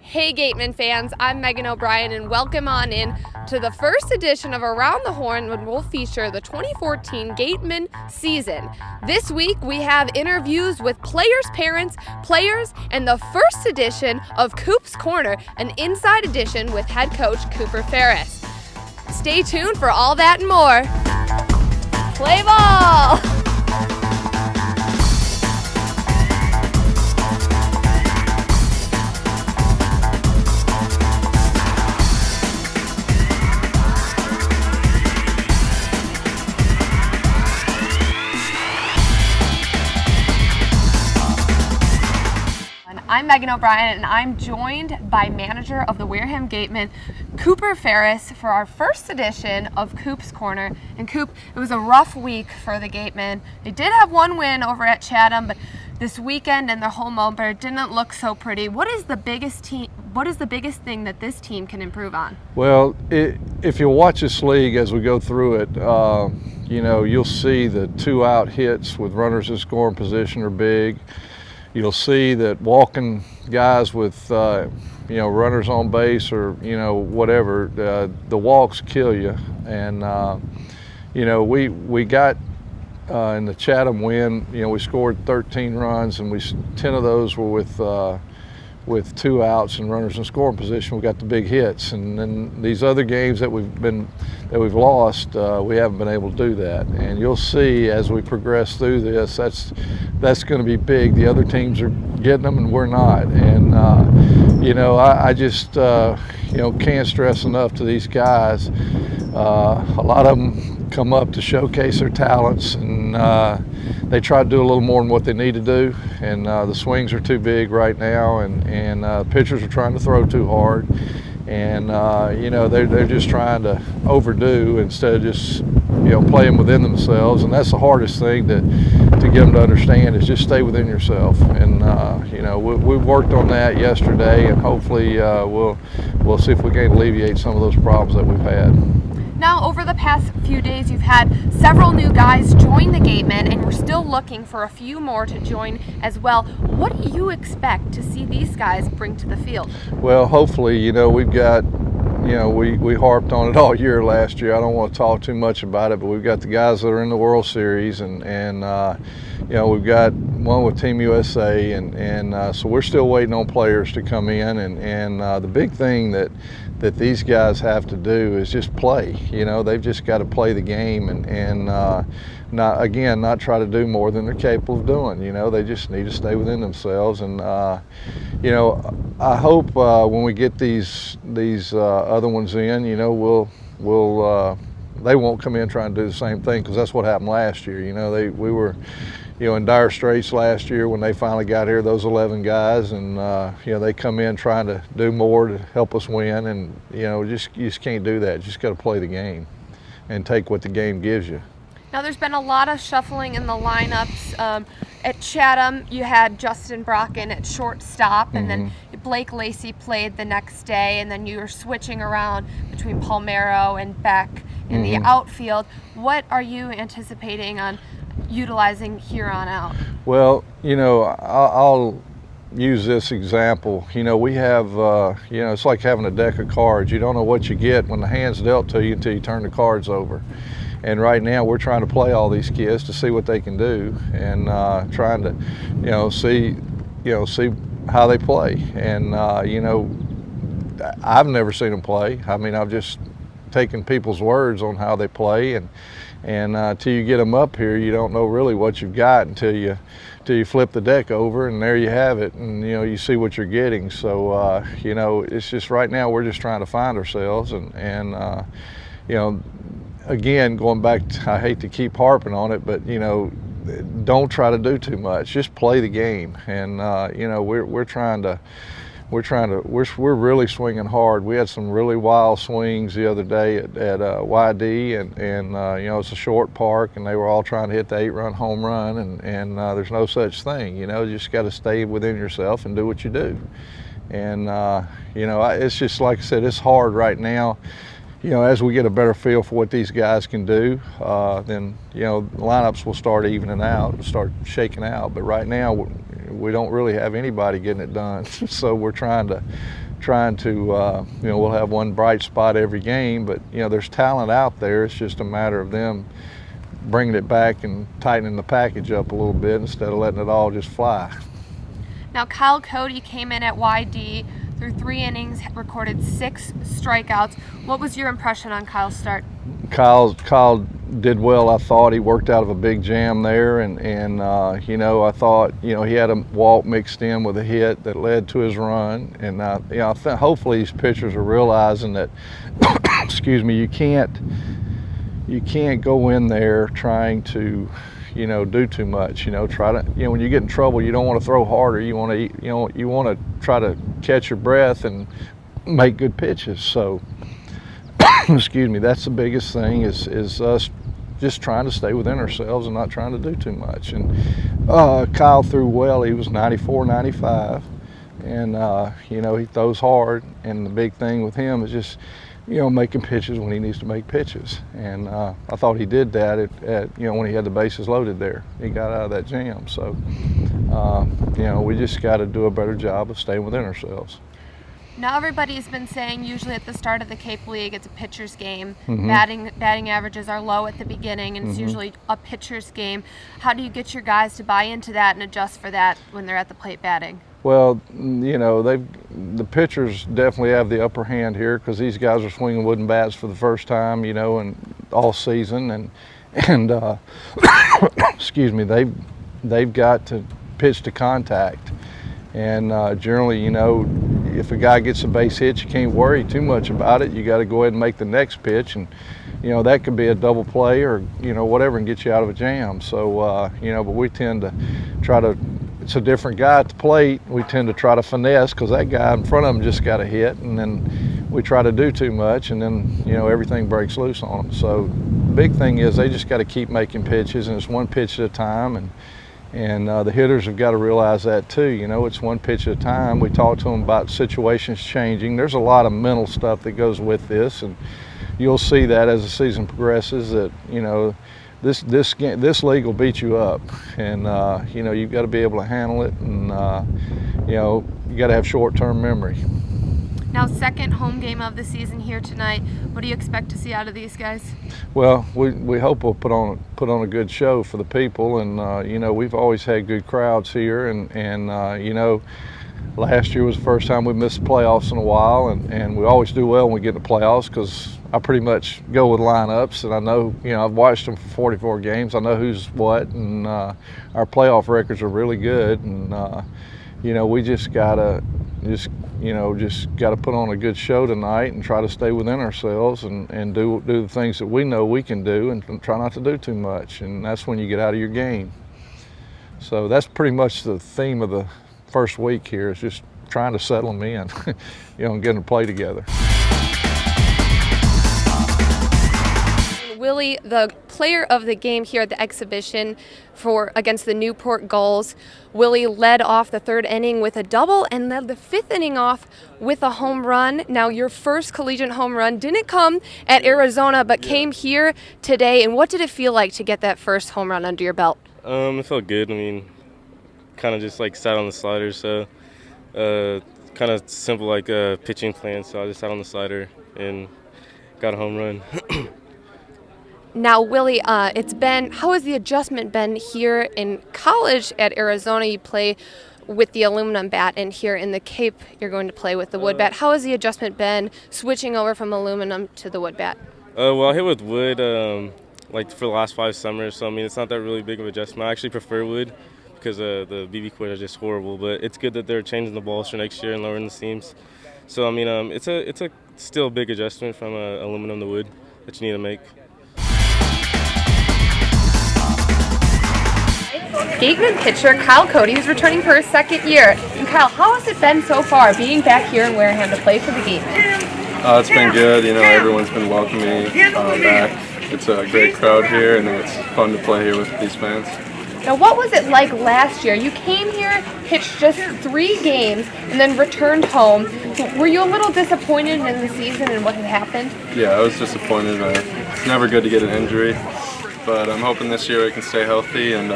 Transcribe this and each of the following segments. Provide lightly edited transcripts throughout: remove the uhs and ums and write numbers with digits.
Hey Gatemen fans, I'm Megan O'Brien and welcome on in to the first edition of Around the Horn when we'll feature the 2014 Gatemen season. This week we have interviews with players' parents, players, and the first edition of Coop's Corner, an inside edition with head coach Cooper Ferris. Stay tuned for all that and more. Play ball! I'm Megan O'Brien and I'm joined by manager of the Wareham Gatemen, Cooper Ferris, for our first edition of Coop's Corner. And Coop, it was a rough week for the Gatemen. They did have one win over at Chatham, but this weekend and their home opener didn't look so pretty. What is the biggest thing that this team can improve on? Well, if you watch this league as we go through it, you'll see the 2-out hits with runners in scoring position are big. You'll see that walking guys with, runners on base or, whatever, the walks kill you. And, we got in the Chatham win, we scored 13 runs and 10 of those were with 2 outs and runners in scoring position. We got the big hits. And then these other games that we've lost, we haven't been able to do that. And you'll see as we progress through this, that's going to be big. The other teams are getting them and we're not. And I just can't stress enough to these guys. A lot of them come up to showcase their talents, and they try to do a little more than what they need to do. And the swings are too big right now, and pitchers are trying to throw too hard. And they're just trying to overdo instead of just playing within themselves. And that's the hardest thing to get them to understand, is just stay within yourself. And we worked on that yesterday, and hopefully we'll see if we can alleviate some of those problems that we've had. Now, over the past few days, you've had several new guys join the Gatemen, and we're still looking for a few more to join as well. What do you expect to see these guys bring to the field? Well, hopefully, we've got, we harped on it all year last year. I don't want to talk too much about it, but we've got the guys that are in the World Series, and we've got one with Team USA, and so we're still waiting on players to come in, and the big thing that these guys have to do is just play. They've just got to play the game and not try to do more than they're capable of doing. They just need to stay within themselves. And I hope when we get these other ones in, they won't come in trying to do the same thing, because that's what happened last year. We were in dire straits last year when they finally got here, those 11 guys, and they come in trying to do more to help us win, and you just can't do that. You just got to play the game and take what the game gives you. Now, there's been a lot of shuffling in the lineups. At Chatham, you had Justin Brocken at shortstop, and then Blake Lacey played the next day, and then you were switching around between Palmero and Beck in the outfield. What are you anticipating on utilizing here on out? Well, I'll use this example. We have, it's like having a deck of cards. You don't know what you get when the hand's dealt to you until you turn the cards over. And right now we're trying to play all these kids to see what they can do, and trying to, see how they play. And, I've never seen them play. I mean, I've just taken people's words on how they play, and till you get them up here, you don't know really what you've got until you flip the deck over, and there you have it, and you see what you're getting. So it's just right now we're just trying to find ourselves, and again, going back to, I hate to keep harping on it, but don't try to do too much. Just play the game, and we're really swinging hard. We had some really wild swings the other day at YD, and it's a short park, and they were all trying to hit the 8-run home run, and there's no such thing. You just got to stay within yourself and do what you do. And it's just like I said, it's hard right now. As we get a better feel for what these guys can do, then the lineups will start evening out, start shaking out. But right now, we don't really have anybody getting it done. So we're trying to trying to, we'll have one bright spot every game, but, there's talent out there. It's just a matter of them bringing it back and tightening the package up a little bit instead of letting it all just fly. Now, Kyle Cody came in at YD through 3 innings, recorded 6 strikeouts. What was your impression on Kyle's start? Kyle did well. I thought he worked out of a big jam there, and I thought he had a walk mixed in with a hit that led to his run, and I think hopefully these pitchers are realizing that excuse me, you can't go in there trying to do too much. Try to when you get in trouble, you don't want to throw harder. You want to you want to try to catch your breath and make good pitches. So excuse me, that's the biggest thing is us just trying to stay within ourselves and not trying to do too much. And Kyle threw well. He was 94, 95, and he throws hard. And the big thing with him is just making pitches when he needs to make pitches. And I thought he did that at when he had the bases loaded there. He got out of that jam. So we just got to do a better job of staying within ourselves. Now everybody's been saying usually at the start of the Cape League it's a pitcher's game. Batting averages are low at the beginning, and it's usually a pitcher's game. How do you get your guys to buy into that and adjust for that when they're at the plate batting? Well, the pitchers definitely have the upper hand here because these guys are swinging wooden bats for the first time, and all season, and excuse me, they've got to pitch to contact, and generally, if a guy gets a base hit, you can't worry too much about it. You got to go ahead and make the next pitch, and that could be a double play or whatever and get you out of a jam. So but we tend to try to. It's a different guy at the plate. We tend to try to finesse because that guy in front of him just got a hit, and then we try to do too much, and then everything breaks loose on them. So the big thing is they just got to keep making pitches, and it's one pitch at a time, and the hitters have got to realize that too. It's one pitch at a time. We talk to them about situations changing. There's a lot of mental stuff that goes with this, and you'll see that as the season progresses that this league will beat you up, and you've got to be able to handle it, and you got to have short-term memory. Now, second home game of the season here tonight. What do you expect to see out of these guys? Well, we hope we'll put on a good show for the people, and we've always had good crowds here, and last year was the first time we missed the playoffs in a while, and we always do well when we get in the playoffs because I pretty much go with lineups, and I know, I've watched them for 44 games. I know who's what, and our playoff records are really good, and we just gotta put on a good show tonight and try to stay within ourselves and do the things that we know we can do and try not to do too much, and that's when you get out of your game. So that's pretty much the theme of the first week here, is just trying to settle them in, and get them to play together. Willie, the player of the game here at the exhibition against the Newport Gulls, Willie led off the 3rd inning with a double and led the 5th inning off with a home run. Now, your first collegiate home run didn't come at Arizona, but came here today. And what did it feel like to get that first home run under your belt? It felt good. I mean, kind of just sat on the slider, so kind of simple pitching plan. So I just sat on the slider and got a home run. Now, Willie, how has the adjustment been here in college at Arizona? You play with the aluminum bat, and here in the Cape, you're going to play with the wood bat. How has the adjustment been switching over from aluminum to the wood bat? Well, I hit with wood for the last 5 summers, so it's not that really big of an adjustment. I actually prefer wood because the BB coils are just horrible, but it's good that they're changing the balls for next year and lowering the seams. So it's a still a big adjustment from aluminum to wood that you need to make. Gatemen pitcher Kyle Cody is returning for his 2nd year. And Kyle, how has it been so far being back here in Wareham to play for the Gatemen? It's been good. Everyone's been welcoming me back. It's a great crowd here, and it's fun to play here with these fans. Now, what was it like last year? You came here, pitched just 3 games, and then returned home. Were you a little disappointed in the season and what had happened? Yeah, I was disappointed. It's never good to get an injury, but I'm hoping this year I can stay healthy and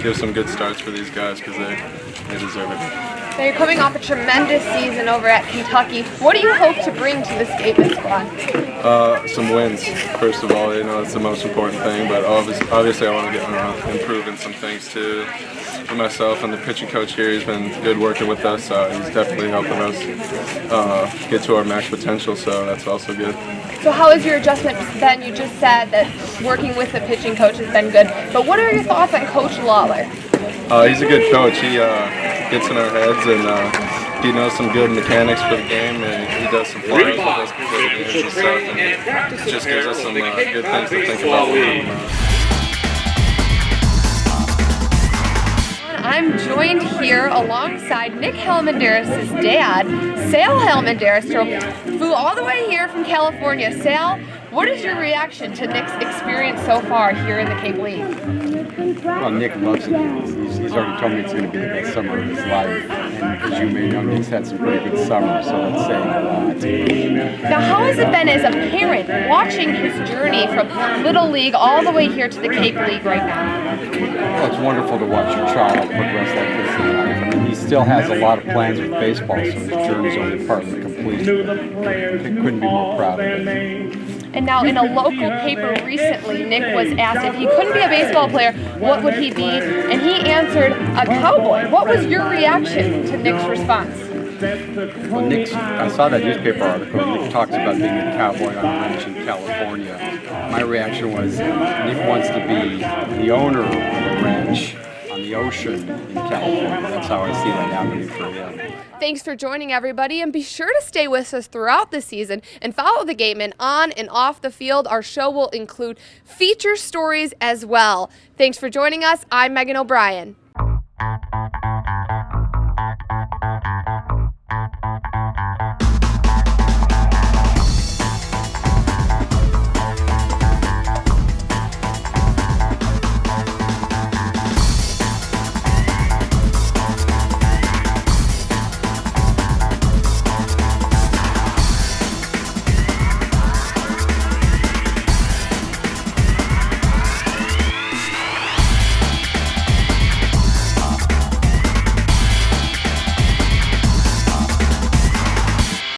give some good starts for these guys because they deserve it. Now you're coming off a tremendous season over at Kentucky. What do you hope to bring to this Gatemen squad? Some wins, first of all. You know, it's the most important thing. But obviously, I want to get improve in some things too. For myself and the pitching coach here, he's been good working with us. He's definitely helping us get to our max potential. So that's also good. So how has your adjustment been? You just said that working with the pitching coach has been good. But what are your thoughts on Coach Lawler? He's a good coach. He gets in our heads and he knows some good mechanics for the game, and he does some flyers with us before the games and stuff, and it just gives us some good things to think about. I'm joined here alongside Nick Helmendaris' dad, Sal Helmendaris, flew all the way here from California. Sal, what is your reaction to Nick's experience so far here in the Cape League? Well, Nick loves it. He's already told me it's going to be the best summer of his life. And as you may know, Nick's had some pretty good summers, so let's say a lot. Now, how has it been as a parent watching his journey from Little League all the way here to the Cape League right now? Well, it's wonderful to watch your child progress like this in life. I mean, he still has a lot of plans with baseball, so his journey's only partly complete. Couldn't be more proud of him. And now in a local paper recently, Nick was asked if he couldn't be a baseball player, what would he be? And he answered, a cowboy. What was your reaction to Nick's response? Well, I saw that newspaper article. Nick talks about being a cowboy on a ranch in California. My reaction was, Nick wants to be the owner of a ranch on the ocean in California. That's how I see that happening for him. Thanks for joining, everybody, and be sure to stay with us throughout the season and follow the Gatemen on and off the field. Our show will include feature stories as well. Thanks for joining us. I'm Megan O'Brien.